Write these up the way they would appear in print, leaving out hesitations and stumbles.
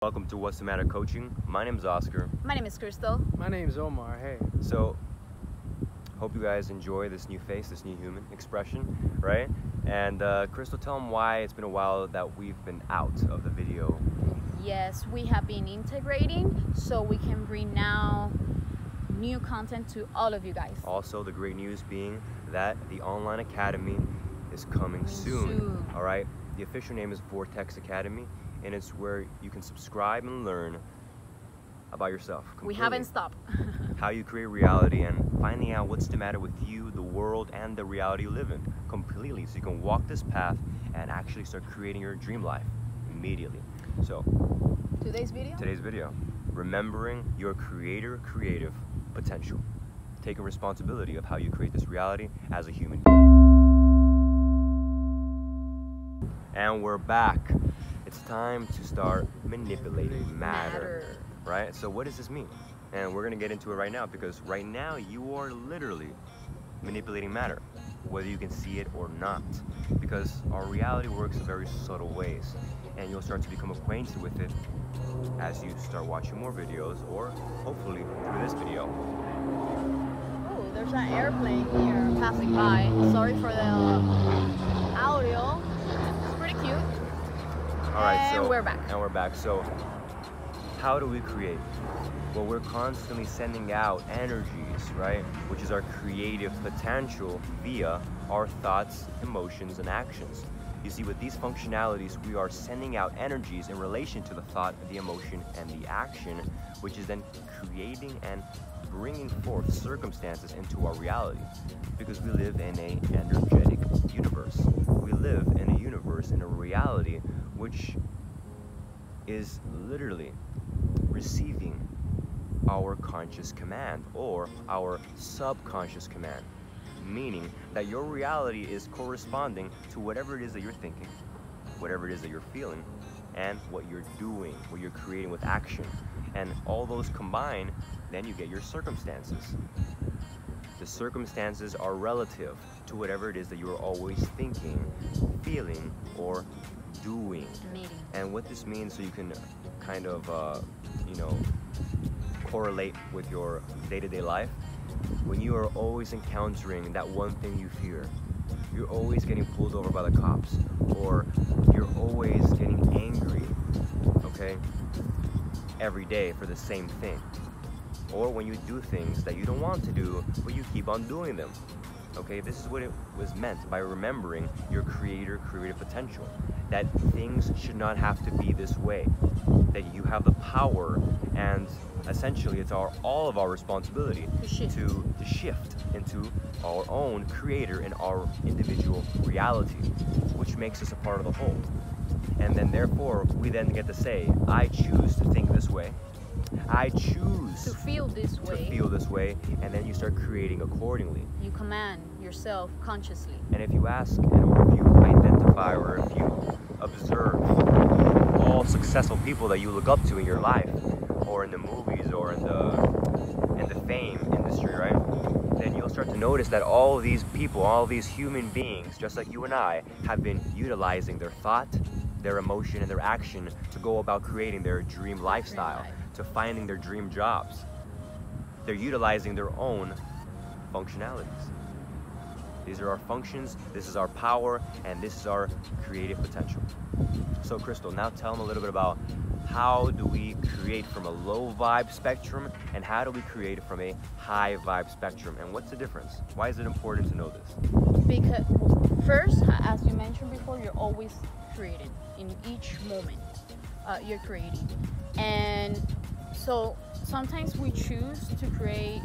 Welcome to What's the Matter Coaching. My name is Oscar. My name is Crystal. My name's Omar. Hey. So, hope you guys enjoy this new face, this new human expression, right? And Crystal, tell them why it's been a while that we've been out of the video. Yes, we have been integrating so we can bring now new content to all of you guys. Also, the great news being that the online academy is coming soon. All right? The official name is Vortex Academy, and it's where you can subscribe and learn about yourself completely. We haven't stopped. How you create reality and finding out what's the matter with you, the world, and the reality you live in completely, so you can walk this path and actually start creating your dream life immediately. So Today's video, remembering your creative potential, taking responsibility of how you create this reality as a human being. And we're back. It's time to start manipulating matter. Right? So what does this mean? And we're gonna get into it right now, because right now you are literally manipulating matter, whether you can see it or not, because our reality works in very subtle ways, and you'll start to become acquainted with it as you start watching more videos, or hopefully through this video. Oh, there's an airplane here passing by. Sorry for the audio. It's pretty cute. All right, and so we're back. And we're back. So how do we create? Well, we're constantly sending out energies, right? Which is our creative potential via our thoughts, emotions, and actions. You see, with these functionalities, we are sending out energies in relation to the thought, the emotion, and the action, which is then creating and bringing forth circumstances into our reality. Because we live in an energetic universe. We live in a universe, in a reality, which is literally receiving our conscious command or our subconscious command, meaning that your reality is corresponding to whatever it is that you're thinking, whatever it is that you're feeling, and what you're doing, what you're creating with action. And all those combine, then you get your circumstances. The circumstances are relative to whatever it is that you're always thinking, feeling, or doing. And what this means, so you can kind of correlate with your day-to-day life, when you are always encountering that one thing you fear, you're always getting pulled over by the cops, or you're always getting angry, okay, every day for the same thing, or when you do things that you don't want to do but you keep on doing them, okay, this is what it was meant by remembering your creative potential, that things should not have to be this way, that you have the power, and essentially it's all of our responsibility to shift into our own creator and our individual reality, which makes us a part of the whole. And then therefore we then get to say, I choose to think this way, I choose to feel this way, and then you start creating accordingly. You command yourself consciously. And if you ask, or if you identify, or if you observe all successful people that you look up to in your life, or in the movies, or in the fame industry, right? Then you'll start to notice that all of these people, all of these human beings, just like you and I, have been utilizing their thought, their emotion, and their action to go about creating their dream lifestyle, to finding their dream jobs. They're utilizing their own functionalities. These are our functions, this is our power, and this is our creative potential. So Crystal, now tell them a little bit about how do we create from a low vibe spectrum, and how do we create from a high vibe spectrum, and what's the difference? Why is it important to know this? Because first, as you mentioned before, you're always creating. In each moment, you're creating. And so sometimes we choose to create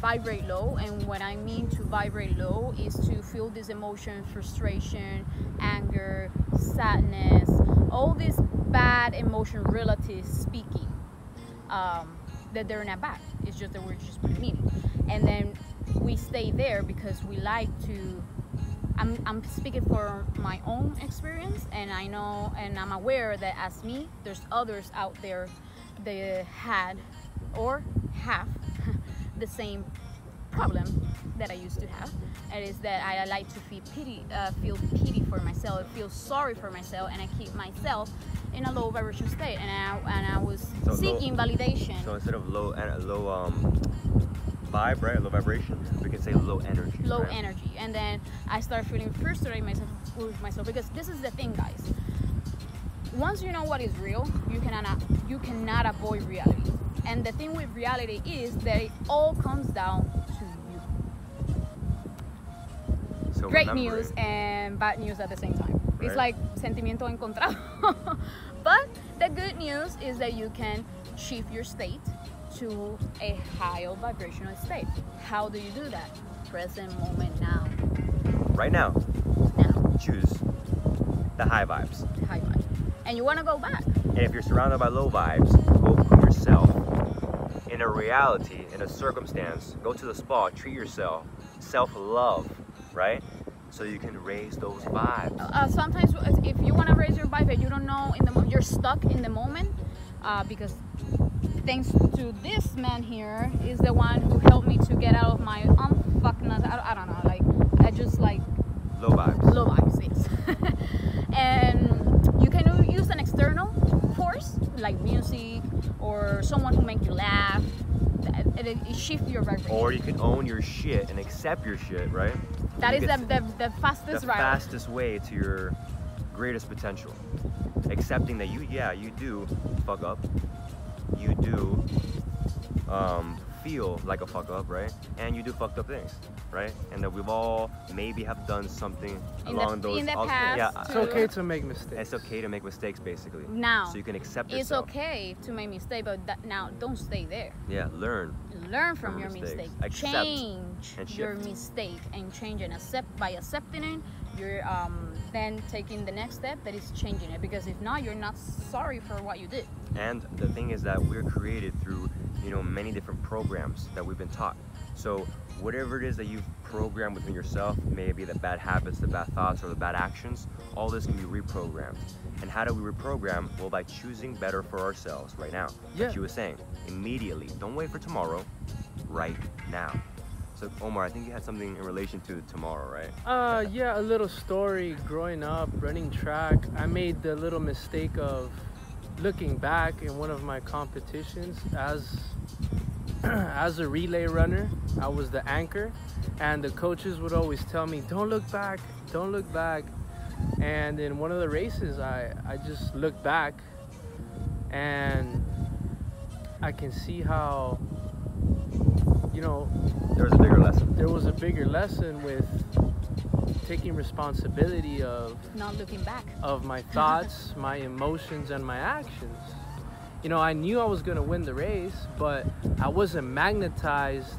vibrate low, and what I mean to vibrate low is to feel this emotion, frustration, anger, sadness, all these bad emotion relatives speaking, that they're not bad, it's just that we're just putting meaning, and then we stay there because we like to. I'm speaking for my own experience, and I know and I'm aware that as me, there's others out there that had or have the same problem that I used to have. It is that I like to feel pity for myself, feel sorry for myself, and I keep myself in a low vibration state, and I was seeking validation. So instead of low vibe, right? Low vibration, we can say low energy. Low right? energy, and then I start feeling frustrated with myself, because this is the thing, guys. Once you know what is real, you cannot avoid reality. And the thing with reality is that it all comes down to you. So Great news and bad news at the same time. Right. It's like sentimiento encontrado. But the good news is that you can shift your state to a higher vibrational state. How do you do that? Present moment now. Right now, Now. choose the high vibes. High vibe. And you want to go back. And if you're surrounded by low vibes, go put yourself in a reality, in a circumstance. Go to the spa, treat yourself. Self-love, right? So you can raise those vibes. Sometimes if you want to raise your vibe and you don't know in the moment, you're stuck in the moment, because thanks to this man here is the one who helped me to get out of my unfuckness. I don't know, like I just like Low vibes. low vibes, yes. And you can use an external force like music or someone who make you laugh. It shift your vibration. Or you can own your shit and accept your shit, right? That You is get the fastest the route. fastest way to your greatest potential. Accepting that you do fuck up. You do feel like a fuck up, right? And you do fucked up things, right? And that we've all maybe have done something along those. In the past, yeah, It's okay to make mistakes. it's okay to make mistakes, basically. Now, so you can accept it's yourself. okay to make mistakes, but now don't stay there. Yeah, learn. Learn from From your mistakes. mistake. Accept Change and your shift. mistake and change and accept. By accepting it, you're then taking the next step, that is changing it. Because if not, you're not sorry for what you did. And the thing is that we're created through, many different programs that we've been taught. So whatever it is that you've programmed within yourself, maybe the bad habits, the bad thoughts, or the bad actions, all this can be reprogrammed. And how do we reprogram? Well, by choosing better for ourselves right now. Yeah. Like you were saying, immediately. Don't wait for tomorrow, right now. So Omar, I think you had something in relation to tomorrow, right? Yeah, a little story. Growing up, running track, I made the little mistake of looking back in one of my competitions as a relay runner. I was the anchor, and the coaches would always tell me, don't look back, don't look back. And in one of the races, I just looked back, and I can see how, There was a bigger lesson. there was a bigger lesson with taking responsibility of Not looking back. my thoughts, my emotions, and my actions. I knew I was gonna win the race, but I wasn't magnetized.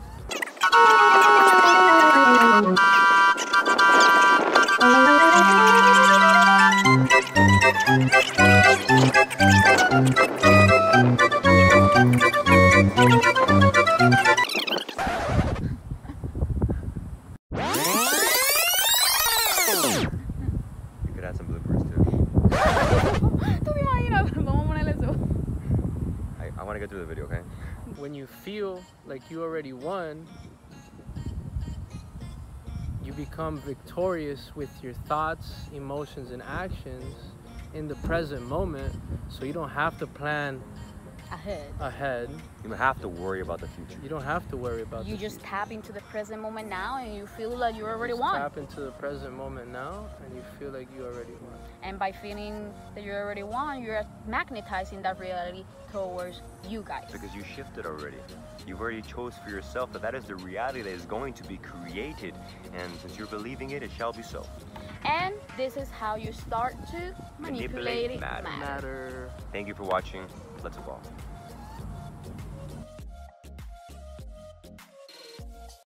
You could add some bloopers too. ¿Tú te imaginas? Vamos a ponerle eso. I want to get through the video, okay? When you feel like you already won, you become victorious with your thoughts, emotions, and actions in the present moment, so you don't have to plan ahead. You don't have to worry about the future. You don't have to worry about You the just future. tap into the present moment now, and you feel like you already Just won. tap into the present moment now, and you feel like you already won. And by feeling that you already won, you're magnetizing that reality towards you guys. Because you shifted already. You've already chose for yourself that is the reality that is going to be created. And since you're believing it, it shall be so. And this is how you start to manipulate Manipulate matter. Matter. Thank you for watching. Let's evolve.